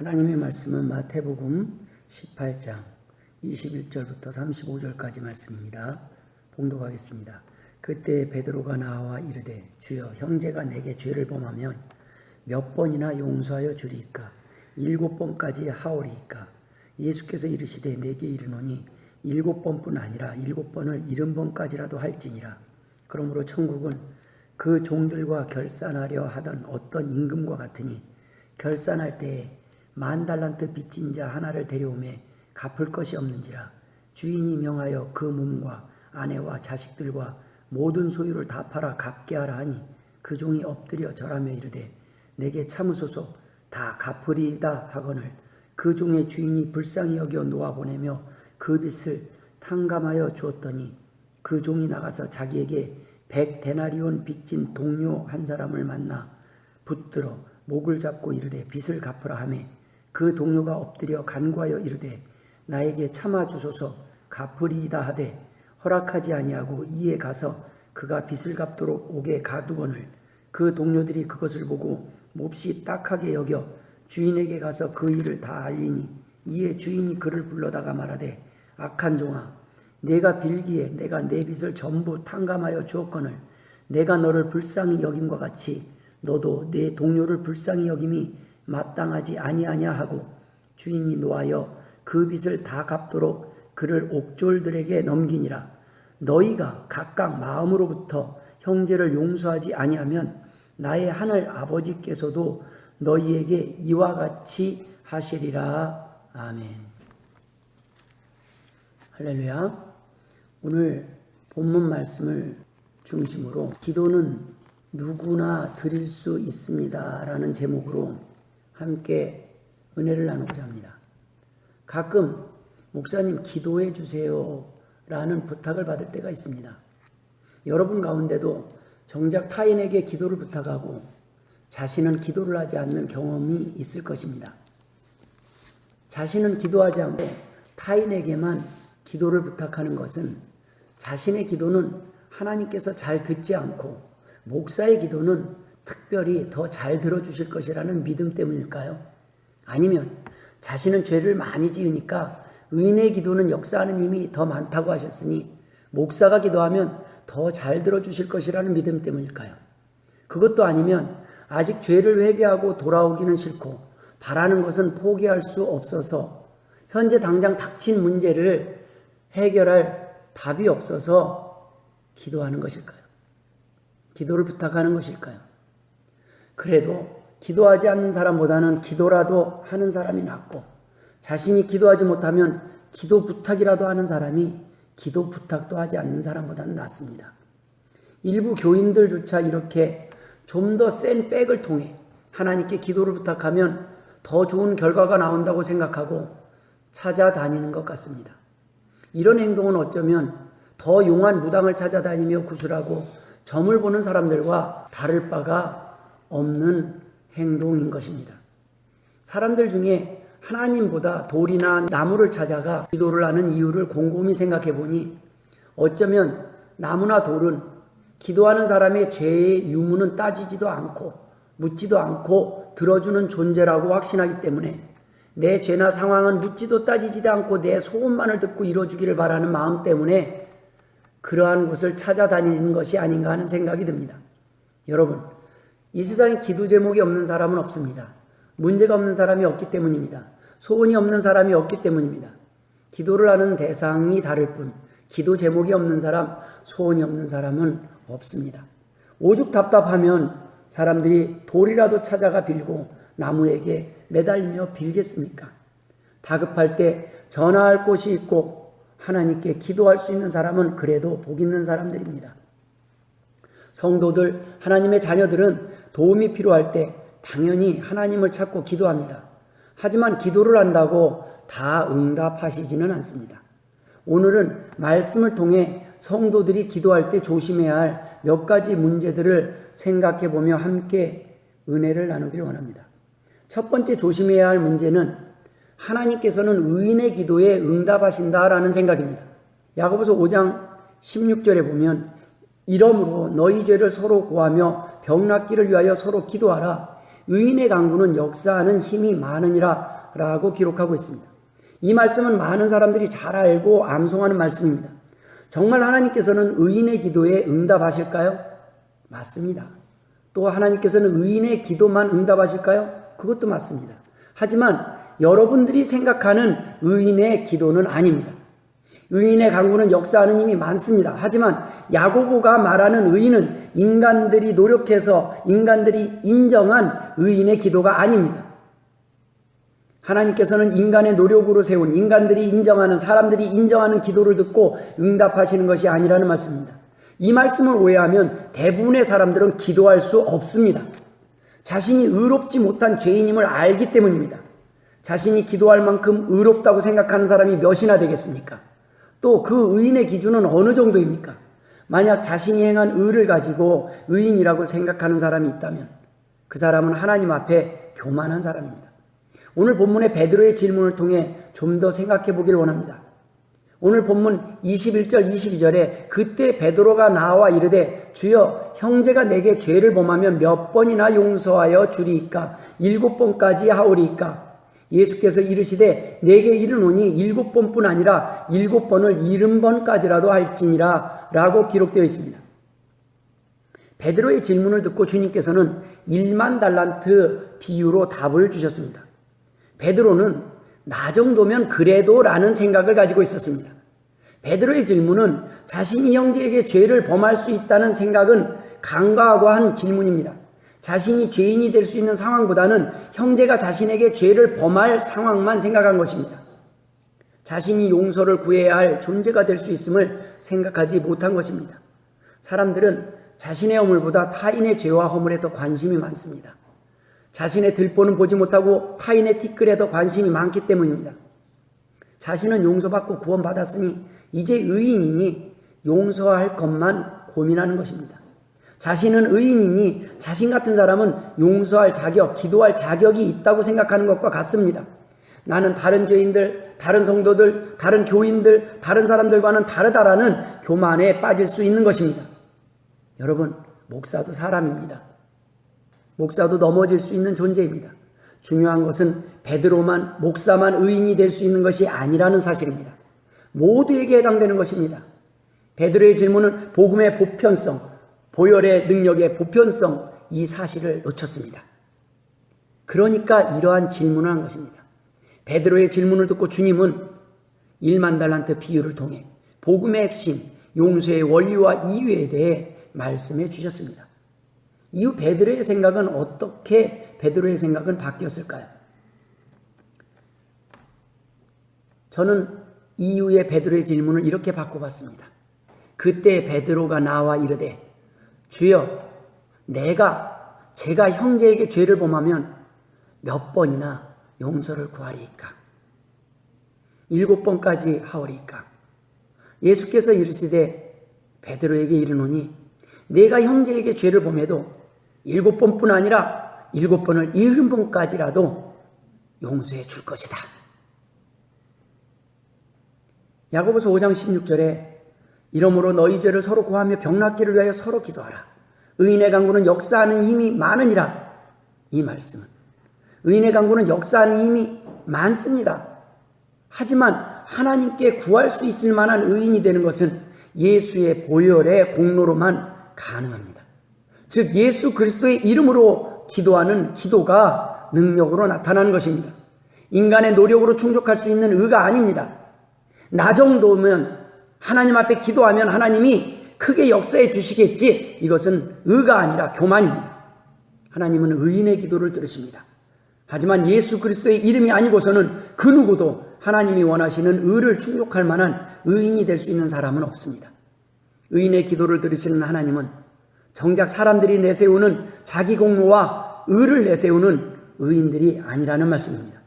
하나님의 말씀은 마태복음 18장 21절부터 35절까지 말씀입니다. 봉독하겠습니다. 그때 베드로가 나와 이르되 주여 형제가 내게 죄를 범하면 몇 번이나 용서하여 주리이까? 7번까지 하오리이까? 예수께서 이르시되 내게 이르노니 7번뿐 아니라 7번을 70번까지라도 할지니라. 그러므로 천국은 그 종들과 결산하려 하던 어떤 임금과 같으니 결산할 때에 10,000달란트 빚진 자 하나를 데려오매 갚을 것이 없는지라. 주인이 명하여 그 몸과 아내와 자식들과 모든 소유를 다 팔아 갚게 하라 하니 그 종이 엎드려 절하며 이르되 내게 참으소서 다 갚으리이다 하거늘 그 종의 주인이 불쌍히 여겨 놓아보내며 그 빚을 탕감하여 주었더니 그 종이 나가서 자기에게 100데나리온 빚진 동료 한 사람을 만나 붙들어 목을 잡고 이르되 빚을 갚으라 하매 그 동료가 엎드려 간구하여 이르되 나에게 참아주소서 갚으리이다 하되 허락하지 아니하고 이에 가서 그가 빚을 갚도록 옥에 가두거늘 그 동료들이 그것을 보고 몹시 딱하게 여겨 주인에게 가서 그 일을 다 알리니 이에 주인이 그를 불러다가 말하되 악한 종아 내가 빌기에 내가 내 빚을 전부 탕감하여 주었거늘 내가 너를 불쌍히 여김과 같이 너도 내 동료를 불쌍히 여김이 마땅하지 아니하냐 하고 주인이 노하여 그 빚을 다 갚도록 그를 옥졸들에게 넘기니라. 너희가 각각 마음으로부터 형제를 용서하지 아니하면 나의 하늘 아버지께서도 너희에게 이와 같이 하시리라. 아멘. 할렐루야. 오늘 본문 말씀을 중심으로 기도는 누구나 드릴 수 있습니다 라는 제목으로 함께 은혜를 나누고자 합니다. 가끔 목사님 기도해 주세요 라는 부탁을 받을 때가 있습니다. 여러분 가운데도 정작 타인에게 기도를 부탁하고 자신은 기도를 하지 않는 경험이 있을 것입니다. 자신은 기도하지 않고 타인에게만 기도를 부탁하는 것은 자신의 기도는 하나님께서 잘 듣지 않고 목사의 기도는 특별히 더 잘 들어주실 것이라는 믿음 때문일까요? 아니면 자신은 죄를 많이 지으니까 의인의 기도는 역사하는 힘이 더 많다고 하셨으니 목사가 기도하면 더 잘 들어주실 것이라는 믿음 때문일까요? 그것도 아니면 아직 죄를 회개하고 돌아오기는 싫고 바라는 것은 포기할 수 없어서 현재 당장 닥친 문제를 해결할 답이 없어서 기도하는 것일까요? 기도를 부탁하는 것일까요? 그래도 기도하지 않는 사람보다는 기도라도 하는 사람이 낫고 자신이 기도하지 못하면 기도 부탁이라도 하는 사람이 기도 부탁도 하지 않는 사람보다는 낫습니다. 일부 교인들조차 이렇게 좀 더 센 백을 통해 하나님께 기도를 부탁하면 더 좋은 결과가 나온다고 생각하고 찾아다니는 것 같습니다. 이런 행동은 어쩌면 더 용한 무당을 찾아다니며 구슬하고 점을 보는 사람들과 다를 바가 없는 행동인 것입니다. 사람들 중에 하나님보다 돌이나 나무를 찾아가 기도를 하는 이유를 곰곰이 생각해 보니 어쩌면 나무나 돌은 기도하는 사람의 죄의 유무는 따지지도 않고 묻지도 않고 들어주는 존재라고 확신하기 때문에 내 죄나 상황은 묻지도 따지지도 않고 내 소원만을 듣고 이뤄주기를 바라는 마음 때문에 그러한 곳을 찾아다니는 것이 아닌가 하는 생각이 듭니다. 여러분, 이 세상에 기도 제목이 없는 사람은 없습니다. 문제가 없는 사람이 없기 때문입니다. 소원이 없는 사람이 없기 때문입니다. 기도를 하는 대상이 다를 뿐 기도 제목이 없는 사람, 소원이 없는 사람은 없습니다. 오죽 답답하면 사람들이 돌이라도 찾아가 빌고 나무에게 매달리며 빌겠습니까? 다급할 때 전화할 곳이 있고 하나님께 기도할 수 있는 사람은 그래도 복 있는 사람들입니다. 성도들, 하나님의 자녀들은 도움이 필요할 때 당연히 하나님을 찾고 기도합니다. 하지만 기도를 한다고 다 응답하시지는 않습니다. 오늘은 말씀을 통해 성도들이 기도할 때 조심해야 할 몇 가지 문제들을 생각해 보며 함께 은혜를 나누기를 원합니다. 첫 번째 조심해야 할 문제는 하나님께서는 의인의 기도에 응답하신다라는 생각입니다. 야고보서 5장 16절에 보면 이러므로 너희 죄를 서로 고하며 병 낫기를 위하여 서로 기도하라. 의인의 강구는 역사하는 힘이 많으니라 라고 기록하고 있습니다. 이 말씀은 많은 사람들이 잘 알고 암송하는 말씀입니다. 정말 하나님께서는 의인의 기도에 응답하실까요? 맞습니다. 또 하나님께서는 의인의 기도만 응답하실까요? 그것도 맞습니다. 하지만 여러분들이 생각하는 의인의 기도는 아닙니다. 의인의 강구는 역사하는 힘이 많습니다. 하지만 야고보가 말하는 의인은 인간들이 노력해서 인간들이 인정한 의인의 기도가 아닙니다. 하나님께서는 인간의 노력으로 세운 인간들이 인정하는 사람들이 인정하는 기도를 듣고 응답하시는 것이 아니라는 말씀입니다. 이 말씀을 오해하면 대부분의 사람들은 기도할 수 없습니다. 자신이 의롭지 못한 죄인임을 알기 때문입니다. 자신이 기도할 만큼 의롭다고 생각하는 사람이 몇이나 되겠습니까? 또 그 의인의 기준은 어느 정도입니까? 만약 자신이 행한 의를 가지고 의인이라고 생각하는 사람이 있다면 그 사람은 하나님 앞에 교만한 사람입니다. 오늘 본문의 베드로의 질문을 통해 좀 더 생각해 보길 원합니다. 오늘 본문 21절 22절에 그때 베드로가 나와 이르되 주여 형제가 내게 죄를 범하면 몇 번이나 용서하여 주리이까 7번까지 하오리이까 예수께서 이르시되 내게 이르노니 7번뿐 아니라 7번을 70번까지라도 할지니라 라고 기록되어 있습니다. 베드로의 질문을 듣고 주님께서는 1만 달란트 비유로 답을 주셨습니다. 베드로는 나 정도면 그래도 라는 생각을 가지고 있었습니다. 베드로의 질문은 자신이 형제에게 죄를 범할 수 있다는 생각은 간과하고 한 질문입니다. 자신이 죄인이 될 수 있는 상황보다는 형제가 자신에게 죄를 범할 상황만 생각한 것입니다. 자신이 용서를 구해야 할 존재가 될 수 있음을 생각하지 못한 것입니다. 사람들은 자신의 허물보다 타인의 죄와 허물에 더 관심이 많습니다. 자신의 들보는 보지 못하고 타인의 티끌에 더 관심이 많기 때문입니다. 자신은 용서받고 구원받았으니 이제 의인이니 용서할 것만 고민하는 것입니다. 자신은 의인이니 자신 같은 사람은 용서할 자격, 기도할 자격이 있다고 생각하는 것과 같습니다. 나는 다른 죄인들, 다른 성도들, 다른 교인들, 다른 사람들과는 다르다라는 교만에 빠질 수 있는 것입니다. 여러분, 목사도 사람입니다. 목사도 넘어질 수 있는 존재입니다. 중요한 것은 베드로만, 목사만 의인이 될 수 있는 것이 아니라는 사실입니다. 모두에게 해당되는 것입니다. 베드로의 질문은 복음의 보편성, 보혈의 능력의 보편성, 이 사실을 놓쳤습니다. 그러니까 이러한 질문을 한 것입니다. 베드로의 질문을 듣고 주님은 1만 달란트 비유를 통해 복음의 핵심, 용서의 원리와 이유에 대해 말씀해 주셨습니다. 이후 베드로의 생각은 어떻게 베드로의 생각은 바뀌었을까요? 저는 이후에 베드로의 질문을 이렇게 바꿔봤습니다. 그때 베드로가 나와 이르되 주여 제가 형제에게 죄를 범하면 몇 번이나 용서를 구하리이까 7번까지 하오리이까 예수께서 이르시되 베드로에게 이르노니 내가 형제에게 죄를 범해도 7번뿐 아니라 7번을 70번까지라도 용서해 줄 것이다. 야고보서 5장 16절에 이러므로 너희 죄를 서로 고하며 병낫기를 위하여 서로 기도하라. 의인의 강구는 역사하는 힘이 많으니라. 이 말씀은 의인의 강구는 역사하는 힘이 많습니다. 하지만 하나님께 구할 수 있을 만한 의인이 되는 것은 예수의 보혈의 공로로만 가능합니다. 즉 예수 그리스도의 이름으로 기도하는 기도가 능력으로 나타나는 것입니다. 인간의 노력으로 충족할 수 있는 의가 아닙니다. 나 정도면 하나님 앞에 기도하면 하나님이 크게 역사해 주시겠지. 이것은 의가 아니라 교만입니다. 하나님은 의인의 기도를 들으십니다. 하지만 예수 그리스도의 이름이 아니고서는 그 누구도 하나님이 원하시는 의를 충족할 만한 의인이 될 수 있는 사람은 없습니다. 의인의 기도를 들으시는 하나님은 정작 사람들이 내세우는 자기 공로와 의를 내세우는 의인들이 아니라는 말씀입니다.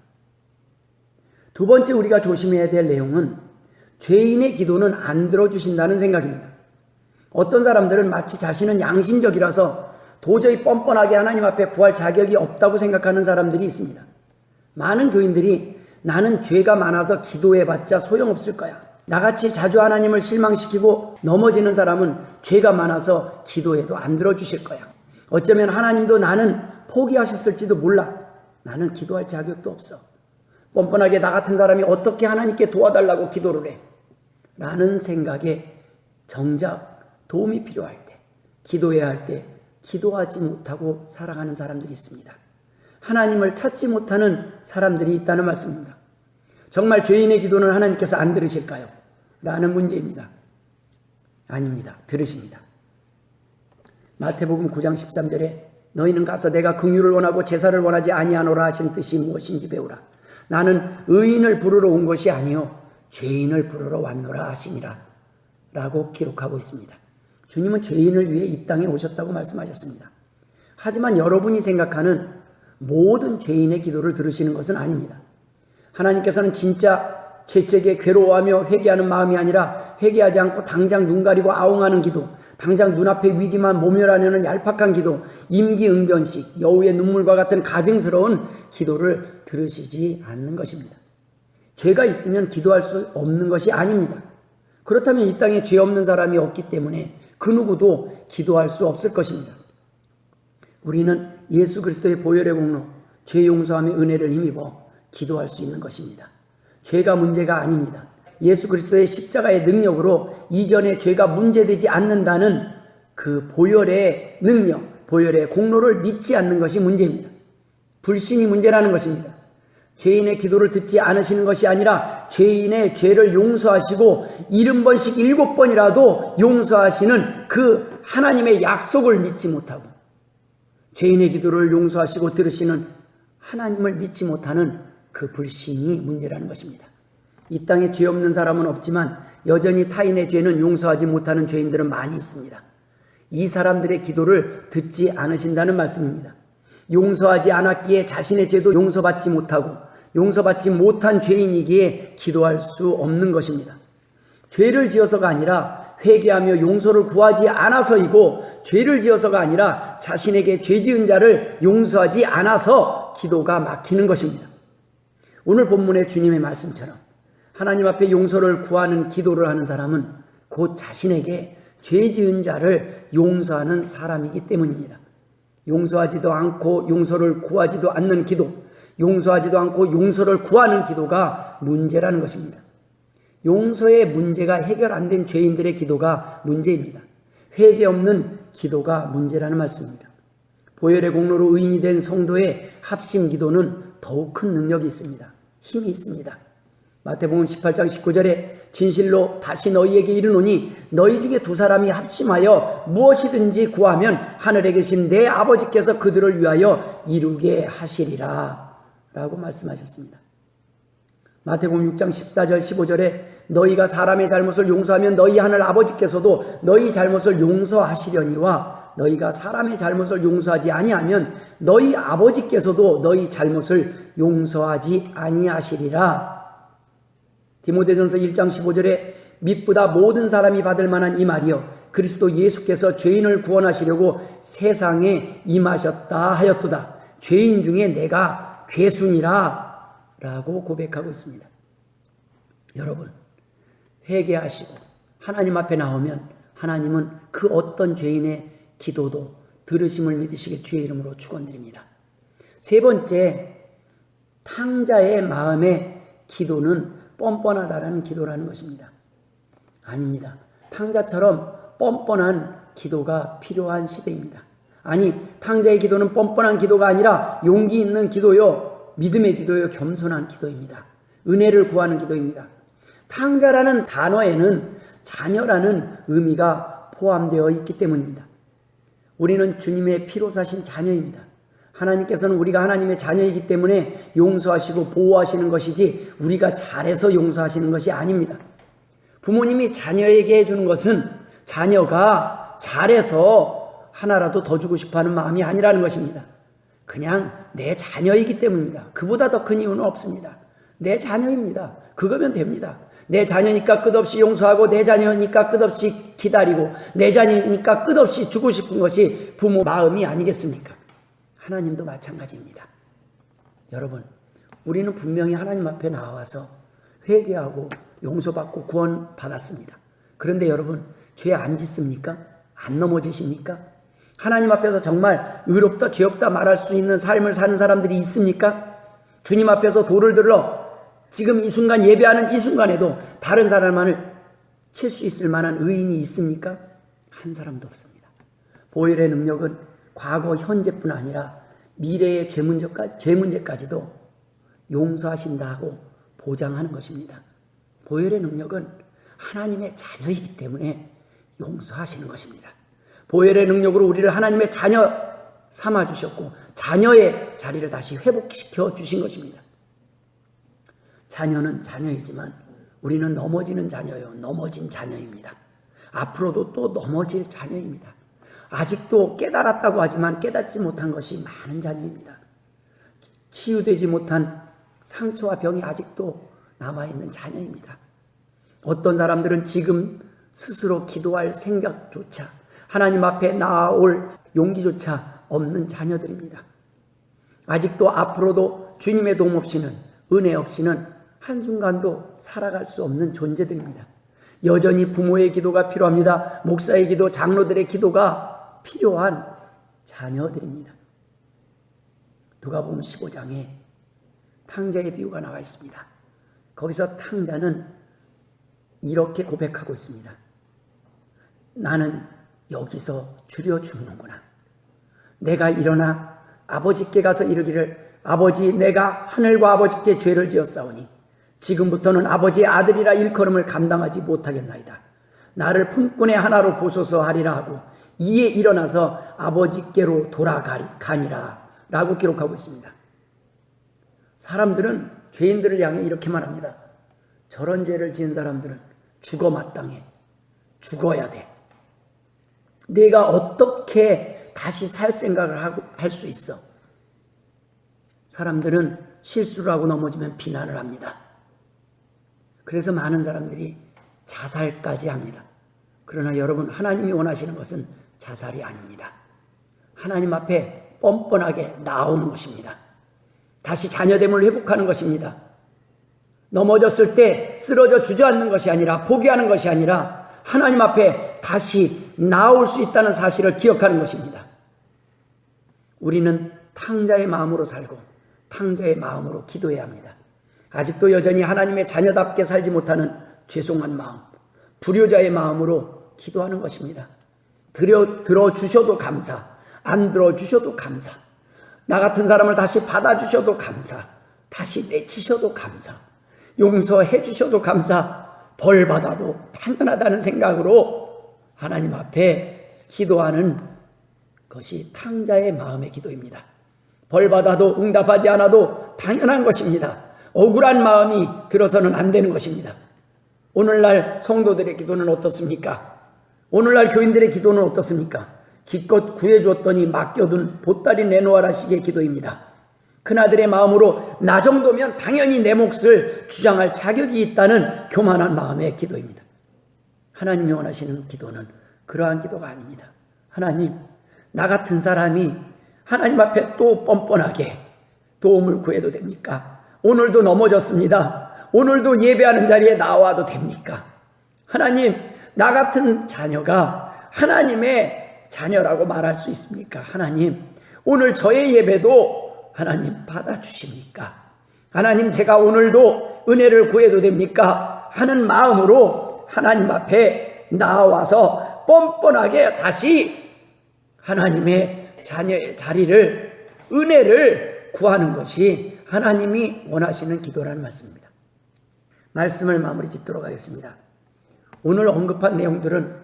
두 번째 우리가 조심해야 될 내용은 죄인의 기도는 안 들어주신다는 생각입니다. 어떤 사람들은 마치 자신은 양심적이라서 도저히 뻔뻔하게 하나님 앞에 구할 자격이 없다고 생각하는 사람들이 있습니다. 많은 교인들이 나는 죄가 많아서 기도해봤자 소용없을 거야. 나같이 자주 하나님을 실망시키고 넘어지는 사람은 죄가 많아서 기도해도 안 들어주실 거야. 어쩌면 하나님도 나는 포기하셨을지도 몰라. 나는 기도할 자격도 없어. 뻔뻔하게 나 같은 사람이 어떻게 하나님께 도와달라고 기도를 해. 라는 생각에 정작 도움이 필요할 때, 기도해야 할 때 기도하지 못하고 살아가는 사람들이 있습니다. 하나님을 찾지 못하는 사람들이 있다는 말씀입니다. 정말 죄인의 기도는 하나님께서 안 들으실까요? 라는 문제입니다. 아닙니다. 들으십니다. 마태복음 9장 13절에 너희는 가서 내가 긍휼을 원하고 제사를 원하지 아니하노라 하신 뜻이 무엇인지 배우라. 나는 의인을 부르러 온 것이 아니요 죄인을 부르러 왔노라 하시니라 라고 기록하고 있습니다. 주님은 죄인을 위해 이 땅에 오셨다고 말씀하셨습니다. 하지만 여러분이 생각하는 모든 죄인의 기도를 들으시는 것은 아닙니다. 하나님께서는 진짜 죄책에 괴로워하며 회개하는 마음이 아니라 회개하지 않고 당장 눈 가리고 아웅하는 기도, 당장 눈앞의 위기만 모멸하려는 얄팍한 기도, 임기응변식, 여우의 눈물과 같은 가증스러운 기도를 들으시지 않는 것입니다. 죄가 있으면 기도할 수 없는 것이 아닙니다. 그렇다면 이 땅에 죄 없는 사람이 없기 때문에 그 누구도 기도할 수 없을 것입니다. 우리는 예수 그리스도의 보혈의 공로, 죄 용서함의 은혜를 힘입어 기도할 수 있는 것입니다. 죄가 문제가 아닙니다. 예수 그리스도의 십자가의 능력으로 이전의 죄가 문제되지 않는다는 그 보혈의 능력, 보혈의 공로를 믿지 않는 것이 문제입니다. 불신이 문제라는 것입니다. 죄인의 기도를 듣지 않으시는 것이 아니라 죄인의 죄를 용서하시고 70번씩 7번이라도 용서하시는 그 하나님의 약속을 믿지 못하고 죄인의 기도를 용서하시고 들으시는 하나님을 믿지 못하는 그 불신이 문제라는 것입니다. 이 땅에 죄 없는 사람은 없지만 여전히 타인의 죄는 용서하지 못하는 죄인들은 많이 있습니다. 이 사람들의 기도를 듣지 않으신다는 말씀입니다. 용서하지 않았기에 자신의 죄도 용서받지 못하고 용서받지 못한 죄인이기에 기도할 수 없는 것입니다. 죄를 지어서가 아니라 회개하며 용서를 구하지 않아서이고 죄를 지어서가 아니라 자신에게 죄 지은 자를 용서하지 않아서 기도가 막히는 것입니다. 오늘 본문의 주님의 말씀처럼 하나님 앞에 용서를 구하는 기도를 하는 사람은 곧 자신에게 죄 지은 자를 용서하는 사람이기 때문입니다. 용서하지도 않고 용서를 구하지도 않는 기도, 용서하지도 않고 용서를 구하는 기도가 문제라는 것입니다. 용서의 문제가 해결 안 된 죄인들의 기도가 문제입니다. 회개 없는 기도가 문제라는 말씀입니다. 보혈의 공로로 의인이 된 성도의 합심 기도는 더욱 큰 능력이 있습니다. 힘이 있습니다. 마태복음 18장 19절에 진실로 다시 너희에게 이르노니 너희 중에 두 사람이 합심하여 무엇이든지 구하면 하늘에 계신 내 아버지께서 그들을 위하여 이루게 하시리라 라고 말씀하셨습니다. 마태복음 6장 14절 15절에 너희가 사람의 잘못을 용서하면 너희 하늘 아버지께서도 너희 잘못을 용서하시려니와 너희가 사람의 잘못을 용서하지 아니하면 너희 아버지께서도 너희 잘못을 용서하지 아니하시리라. 디모데전서 1장 15절에 mit보다 모든 사람이 받을 만한 이 말이요 그리스도 예수께서 죄인을 구원하시려고 세상에 임하셨다 하였도다. 죄인 중에 내가 괴순이라 라고 고백하고 있습니다. 여러분, 회개하시고 하나님 앞에 나오면 하나님은 그 어떤 죄인의 기도도 들으심을 믿으시길 주의 이름으로 축원드립니다. 세 번째, 탕자의 마음의 기도는 뻔뻔하다라는 기도라는 것입니다. 아닙니다. 탕자처럼 뻔뻔한 기도가 필요한 시대입니다. 아니, 탕자의 기도는 뻔뻔한 기도가 아니라 용기 있는 기도요, 믿음의 기도요, 겸손한 기도입니다. 은혜를 구하는 기도입니다. 탕자라는 단어에는 자녀라는 의미가 포함되어 있기 때문입니다. 우리는 주님의 피로 사신 자녀입니다. 하나님께서는 우리가 하나님의 자녀이기 때문에 용서하시고 보호하시는 것이지 우리가 잘해서 용서하시는 것이 아닙니다. 부모님이 자녀에게 해주는 것은 자녀가 잘해서 하나라도 더 주고 싶어하는 마음이 아니라는 것입니다. 그냥 내 자녀이기 때문입니다. 그보다 더 큰 이유는 없습니다. 내 자녀입니다. 그거면 됩니다. 내 자녀니까 끝없이 용서하고 내 자녀니까 끝없이 기다리고 내 자녀니까 끝없이 주고 싶은 것이 부모 마음이 아니겠습니까? 하나님도 마찬가지입니다. 여러분, 우리는 분명히 하나님 앞에 나와서 회개하고 용서받고 구원받았습니다. 그런데 여러분, 죄 안 짓습니까? 안 넘어지십니까? 하나님 앞에서 정말 의롭다 죄 없다 말할 수 있는 삶을 사는 사람들이 있습니까? 주님 앞에서 돌을 들러 지금 이 순간 예배하는 이 순간에도 다른 사람을 칠 수 있을 만한 의인이 있습니까? 한 사람도 없습니다. 보혈의 능력은 과거 현재뿐 아니라 미래의 죄 문제까지도 용서하신다고 보장하는 것입니다. 보혈의 능력은 하나님의 자녀이기 때문에 용서하시는 것입니다. 보혈의 능력으로 우리를 하나님의 자녀 삼아주셨고 자녀의 자리를 다시 회복시켜 주신 것입니다. 자녀는 자녀이지만 우리는 넘어지는 자녀요. 넘어진 자녀입니다. 앞으로도 또 넘어질 자녀입니다. 아직도 깨달았다고 하지만 깨닫지 못한 것이 많은 자녀입니다. 치유되지 못한 상처와 병이 아직도 남아있는 자녀입니다. 어떤 사람들은 지금 스스로 기도할 생각조차 하나님 앞에 나아올 용기조차 없는 자녀들입니다. 아직도 앞으로도 주님의 도움 없이는 은혜 없이는 한순간도 살아갈 수 없는 존재들입니다. 여전히 부모의 기도가 필요합니다. 목사의 기도, 장로들의 기도가 필요한 자녀들입니다. 누가복음 15장에 탕자의 비유가 나와 있습니다. 거기서 탕자는 이렇게 고백하고 있습니다. 나는 여기서 줄여 죽는구나. 내가 일어나 아버지께 가서 이르기를 아버지 내가 하늘과 아버지께 죄를 지었사오니 지금부터는 아버지의 아들이라 일컬음을 감당하지 못하겠나이다. 나를 품꾼의 하나로 보소서 하리라 하고 이에 일어나서 아버지께로 돌아가니라 라고 기록하고 있습니다. 사람들은 죄인들을 향해 이렇게 말합니다. 저런 죄를 지은 사람들은 죽어 마땅해. 죽어야 돼. 내가 어떻게 다시 살 생각을 할 수 있어? 사람들은 실수를 하고 넘어지면 비난을 합니다. 그래서 많은 사람들이 자살까지 합니다. 그러나 여러분, 하나님이 원하시는 것은 자살이 아닙니다. 하나님 앞에 뻔뻔하게 나오는 것입니다. 다시 자녀됨을 회복하는 것입니다. 넘어졌을 때 쓰러져 주저앉는 것이 아니라 포기하는 것이 아니라 하나님 앞에 다시 나올 수 있다는 사실을 기억하는 것입니다. 우리는 탕자의 마음으로 살고 탕자의 마음으로 기도해야 합니다. 아직도 여전히 하나님의 자녀답게 살지 못하는 죄송한 마음, 불효자의 마음으로 기도하는 것입니다. 들어주셔도 감사, 안 들어주셔도 감사, 나 같은 사람을 다시 받아주셔도 감사, 다시 내치셔도 감사, 용서해 주셔도 감사, 벌 받아도 당연하다는 생각으로 하나님 앞에 기도하는 것이 탕자의 마음의 기도입니다. 벌 받아도 응답하지 않아도 당연한 것입니다. 억울한 마음이 들어서는 안 되는 것입니다. 오늘날 성도들의 기도는 어떻습니까? 오늘날 교인들의 기도는 어떻습니까? 기껏 구해주었더니 맡겨둔 보따리 내놓아라 식의 기도입니다. 큰아들의 마음으로 나 정도면 당연히 내 몫을 주장할 자격이 있다는 교만한 마음의 기도입니다. 하나님이 원하시는 기도는 그러한 기도가 아닙니다. 하나님, 나 같은 사람이 하나님 앞에 또 뻔뻔하게 도움을 구해도 됩니까? 오늘도 넘어졌습니다. 오늘도 예배하는 자리에 나와도 됩니까? 하나님, 나 같은 자녀가 하나님의 자녀라고 말할 수 있습니까? 하나님, 오늘 저의 예배도 하나님 받아주십니까? 하나님, 제가 오늘도 은혜를 구해도 됩니까? 하는 마음으로 하나님 앞에 나와서 뻔뻔하게 다시 하나님의 자녀의 자리를, 은혜를 구하는 것이 하나님이 원하시는 기도라는 말씀입니다. 말씀을 마무리 짓도록 하겠습니다. 오늘 언급한 내용들은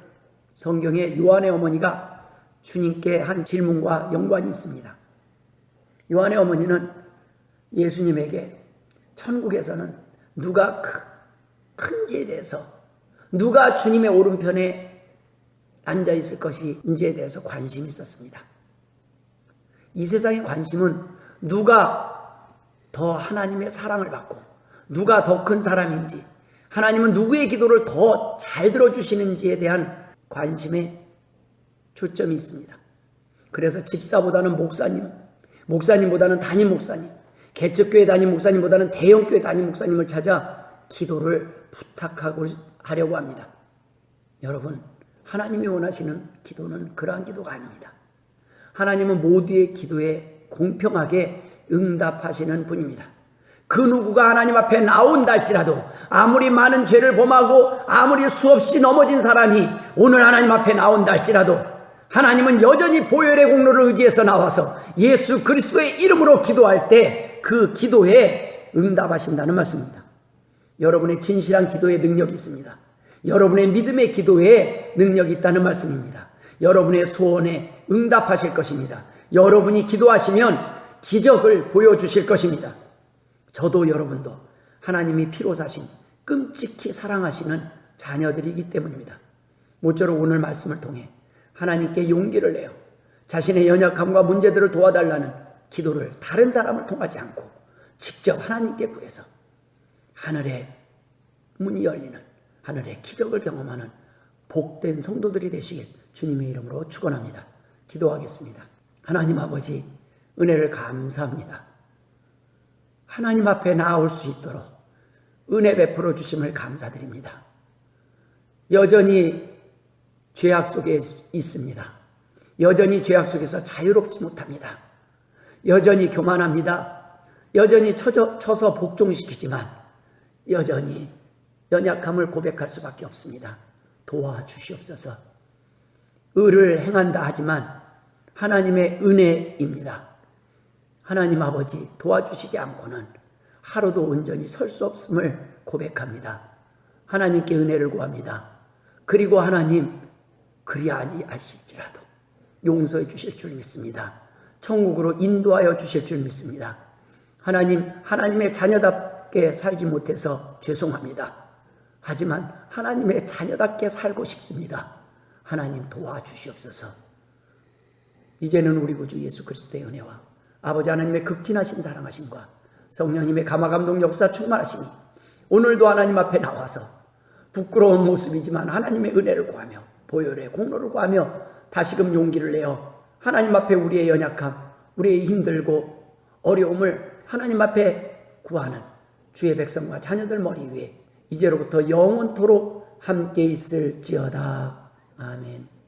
성경에 요한의 어머니가 주님께 한 질문과 연관이 있습니다. 요한의 어머니는 예수님에게 천국에서는 누가 큰 죄에 대해서, 누가 주님의 오른편에 앉아 있을 것인지에 대해서 관심이 있었습니다. 이 세상의 관심은 누가 더 하나님의 사랑을 받고 누가 더 큰 사람인지, 하나님은 누구의 기도를 더 잘 들어주시는지에 대한 관심에 초점이 있습니다. 그래서 집사보다는 목사님, 목사님보다는 담임 목사님, 개척교회 담임 목사님보다는 대형교회 담임 목사님을 찾아 기도를 부탁하려고 합니다. 여러분, 하나님이 원하시는 기도는 그러한 기도가 아닙니다. 하나님은 모두의 기도에 공평하게 응답하시는 분입니다. 그 누구가 하나님 앞에 나온다 할지라도 아무리 많은 죄를 범하고 아무리 수없이 넘어진 사람이 오늘 하나님 앞에 나온다 할지라도 하나님은 여전히 보혈의 공로를 의지해서 나와서 예수 그리스도의 이름으로 기도할 때 그 기도에 응답하신다는 말씀입니다. 여러분의 진실한 기도에 능력이 있습니다. 여러분의 믿음의 기도에 능력이 있다는 말씀입니다. 여러분의 소원에 응답하실 것입니다. 여러분이 기도하시면 기적을 보여주실 것입니다. 저도 여러분도 하나님이 피로 사신 끔찍히 사랑하시는 자녀들이기 때문입니다. 모쪼록 오늘 말씀을 통해 하나님께 용기를 내어 자신의 연약함과 문제들을 도와달라는 기도를 다른 사람을 통하지 않고 직접 하나님께 구해서 하늘의 문이 열리는 하늘의 기적을 경험하는 복된 성도들이 되시길 주님의 이름으로 축원합니다. 기도하겠습니다. 하나님 아버지, 은혜를 감사합니다. 하나님 앞에 나올 수 있도록 은혜 베풀어 주심을 감사드립니다. 여전히 죄악 속에 있습니다. 여전히 죄악 속에서 자유롭지 못합니다. 여전히 교만합니다. 여전히 쳐서 복종시키지만 여전히 연약함을 고백할 수밖에 없습니다. 도와주시옵소서. 의를 행한다 하지만 하나님의 은혜입니다. 하나님 아버지, 도와주시지 않고는 하루도 온전히 설 수 없음을 고백합니다. 하나님께 은혜를 구합니다. 그리고 하나님, 그리하실지라도 용서해 주실 줄 믿습니다. 천국으로 인도하여 주실 줄 믿습니다. 하나님, 하나님의 자녀답게 살지 못해서 죄송합니다. 하지만 하나님의 자녀답게 살고 싶습니다. 하나님 도와주시옵소서. 이제는 우리 구주 예수 그리스도의 은혜와 아버지 하나님의 극진하신 사랑하심과 성령님의 감화감동 역사 충만하시니 오늘도 하나님 앞에 나와서 부끄러운 모습이지만 하나님의 은혜를 구하며 보혈의 공로를 구하며 다시금 용기를 내어 하나님 앞에 우리의 연약함, 우리의 힘들고 어려움을 하나님 앞에 구하는 주의 백성과 자녀들 머리 위에 이제로부터 영원토록 함께 있을지어다. 아멘.